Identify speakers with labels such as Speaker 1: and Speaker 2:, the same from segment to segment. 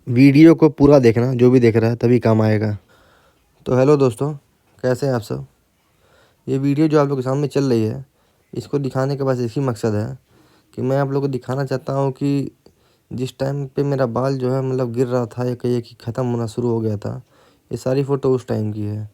Speaker 1: Video को पूरा देखना, जो भी देख रहा है तभी काम आएगा। तो हेलो दोस्तों, कैसे हैं आप सब। ये वीडियो जो आप लोगों के सामने चल रही है, इसको दिखाने का बस एक ही मकसद है कि मैं आप लोगों को दिखाना चाहता हूँ कि जिस टाइम पे मेरा बाल जो है मतलब गिर रहा था या कहिए कि ख़त्म होना शुरू हो गया था, ये सारी फ़ोटो उस टाइम की है।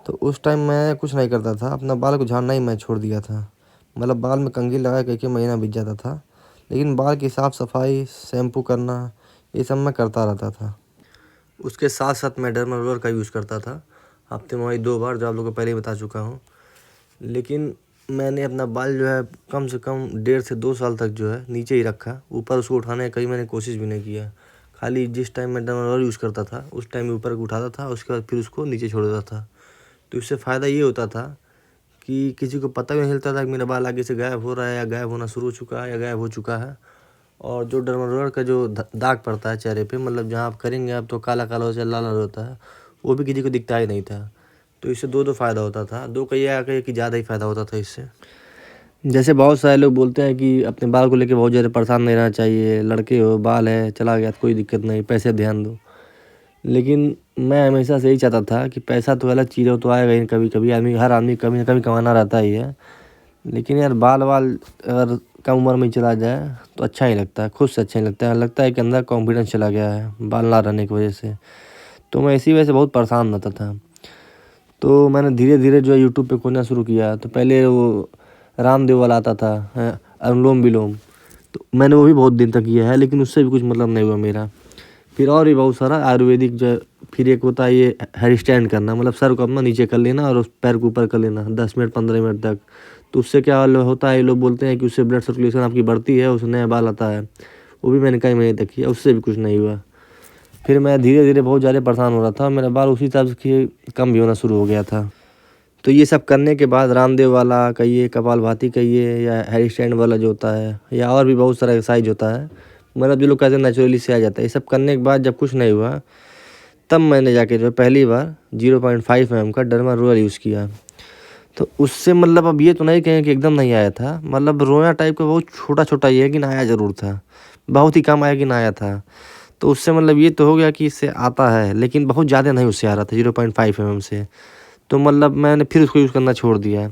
Speaker 1: तो उस टाइम मैं कुछ नहीं करता था, अपना बाल को झाड़ना ही मैं छोड़ दिया था। मतलब बाल में कंघी लगा के महीना बीत जाता था, लेकिन बाल की साफ़ सफाई, शैम्पू करना, ये सब मैं करता रहता था। उसके साथ साथ मैं डर्मा रोलर का यूज़ करता था, हफ्ते में वही 2 बार, जो आप लोगों को पहले ही बता चुका हूँ। लेकिन मैंने अपना बाल जो है कम से कम 1.5 से 2 साल तक जो है नीचे ही रखा, ऊपर उसको उठाने का कभी मैंने कोशिश भी नहीं किया। खाली जिस टाइम मैं डर्मा रोलर यूज़ करता था उस टाइम ऊपर को उठाता था, उसके बाद फिर उसको नीचे छोड़ देता था। तो इससे फ़ायदा ये होता था कि किसी को पता भी नहीं चलता था कि मेरा बाल आगे से गायब हो रहा है या गायब होना शुरू हो चुका है या गायब हो चुका है। और जो डर्मा रोलर का जो दाग पड़ता है चेहरे पे, मतलब जहाँ आप करेंगे आप तो काला काला हो जाए, लाल लाल होता है, वो भी किसी को दिखता ही नहीं था। तो इससे दो फ़ायदा होता था, दो कहिए कहिए कि ज़्यादा ही फ़ायदा होता था इससे। जैसे बहुत सारे लोग बोलते हैं कि अपने बाल को लेके बहुत ज़्यादा परेशान नहीं रहना चाहिए, लड़के हो, बाल है, चला गया तो कोई दिक्कत नहीं, पैसे ध्यान दो। लेकिन मैं हमेशा से यही चाहता था कि पैसा तो अलग चीज़ हो, तो आएगा ही कभी कभी, हर आदमी कभी ना कभी कमाना रहता ही है। लेकिन यार बाल वाल अगर कम उम्र में चला जाए तो अच्छा ही लगता है, खुद से अच्छा ही लगता है कि अंदर कॉन्फिडेंस चला गया है बाल ना रहने की वजह से। तो मैं इसी वजह से बहुत परेशान रहता था। तो मैंने धीरे धीरे जो है यूट्यूब पे खोजना शुरू किया। तो पहले वो रामदेव वाला आता था, अनुलोम विलोम, तो मैंने वो भी बहुत दिन तक किया है, लेकिन उससे भी कुछ मतलब नहीं हुआ मेरा। फिर और भी बहुत सारा आयुर्वेदिक जो है, फिर एक होता है ये हेयर स्टैंड करना, मतलब सर को अपना नीचे कर लेना और उस पैर को ऊपर कर लेना 10 मिनट 15 मिनट तक। तो उससे क्या होता है, लोग बोलते हैं कि उससे ब्लड सर्कुलेशन आपकी बढ़ती है, उससे नया बाल आता है। वो भी मैंने कई महीने तक किया, उससे भी कुछ नहीं हुआ। फिर मैं धीरे धीरे बहुत ज़्यादा परेशान हो रहा था, मेरा बाल उसी हिसाब से कम भी होना शुरू हो गया था। तो ये सब करने के बाद रामदेव वाला कहिए, कपालभाति कहिए, या हेयर स्टैंड वाला जो होता है, या और भी बहुत सारा एक्सरसाइज होता है, मतलब जो लोग कहते हैं नेचुरली से आ जाता है, ये सब करने के बाद जब कुछ नहीं हुआ, तब मैंने जाके जो है पहली बार 0.5 mm का डर्मा रोलर यूज़ किया। तो उससे मतलब अब ये तो नहीं कहें कि एकदम नहीं आया था, मतलब रोया टाइप का बहुत छोटा छोटा ही है, लेकिन आया ज़रूर था, बहुत ही कम आया कि ना आया था। तो उससे मतलब ये तो हो गया कि इससे आता है, लेकिन बहुत ज़्यादा नहीं उससे आ रहा था 0.5 mm से। तो मतलब मैंने फिर उसको यूज़ करना छोड़ दिया।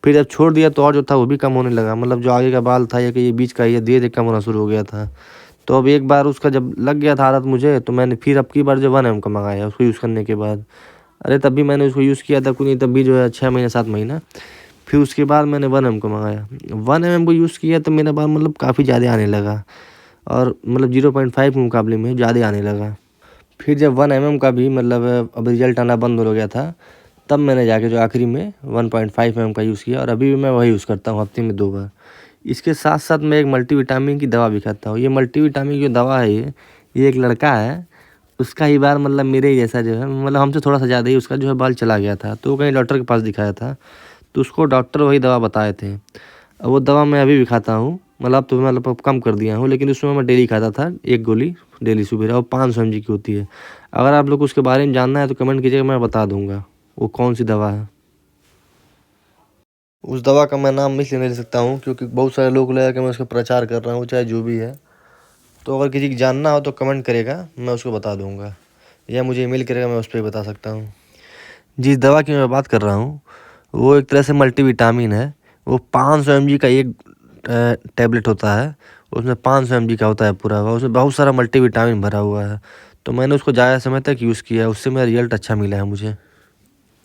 Speaker 1: फिर जब छोड़ दिया तो और जो था वो भी कम होने लगा, मतलब जो आगे का बाल था या कि ये बीच का, ये धीरे धीरे कम होना शुरू हो गया था। तो अब एक बार उसका जब लग गया था आदत मुझे, तो मैंने फिर अब की बार जो 1 mm का मंगाया उसको यूज़ करने के बाद। अरे तब भी मैंने उसको यूज़ किया था कुछ नहीं, तब भी जो है 6 महीने 7 महीना। फिर उसके बाद मैंने 1 mm को मंगाया, 1 mm को यूज़ किया तो मेरा बाल मतलब काफ़ी ज़्यादा आने लगा, और मतलब 0.5 के मुकाबले में ज़्यादा आने लगा। फिर जब 1 mm का भी मतलब अब रिजल्ट आना बंद हो गया था, तब मैंने जाके जो आखिरी में 1.5 mm का यूज़ किया, और अभी भी मैं वही यूज़ करता हूँ हफ्ते में 2 बार। इसके साथ साथ मैं एक मल्टीविटामिन की दवा भी खाता हूँ। ये मल्टीविटामिन की जो दवा है, ये एक लड़का है, उसका ही बाल मतलब मेरे ही जैसा जो है, मतलब हमसे थोड़ा सा ज़्यादा ही उसका जो है बाल चला गया था। तो वो कहीं डॉक्टर के पास दिखाया था, तो उसको डॉक्टर वही दवा बताए थे। वो दवा मैं अभी भी खाता हूँ, मतलब तो मतलब अब कम कर दिया हूँ, लेकिन उसमें मैं डेली खाता था 1 गोली डेली सुबह, और 500 mg की होती है। अगर आप लोग को उसके बारे में जानना है तो कमेंट कीजिएगा, मैं बता दूंगा वो कौन सी दवा है। उस दवा का मैं नाम इसलिए नहीं ले सकता हूँ क्योंकि बहुत सारे लोग लगा कि मैं उसका प्रचार कर रहा हूँ, चाहे जो भी है। तो अगर किसी की जानना हो तो कमेंट करेगा, मैं उसको बता दूंगा, या मुझे ईमेल करेगा, मैं उस पर बता सकता हूँ। जिस दवा की मैं बात कर रहा हूँ वो एक तरह से मल्टीविटामिन है। वो 500 mg का एक टैबलेट होता है, उसमें 500 mg का होता है पूरा, उसमें बहुत सारा मल्टीविटामिन भरा हुआ है। तो मैंने उसको ज़्यादा समय तक यूज़ किया है, उससे मेरा रिजल्ट अच्छा मिला है मुझे।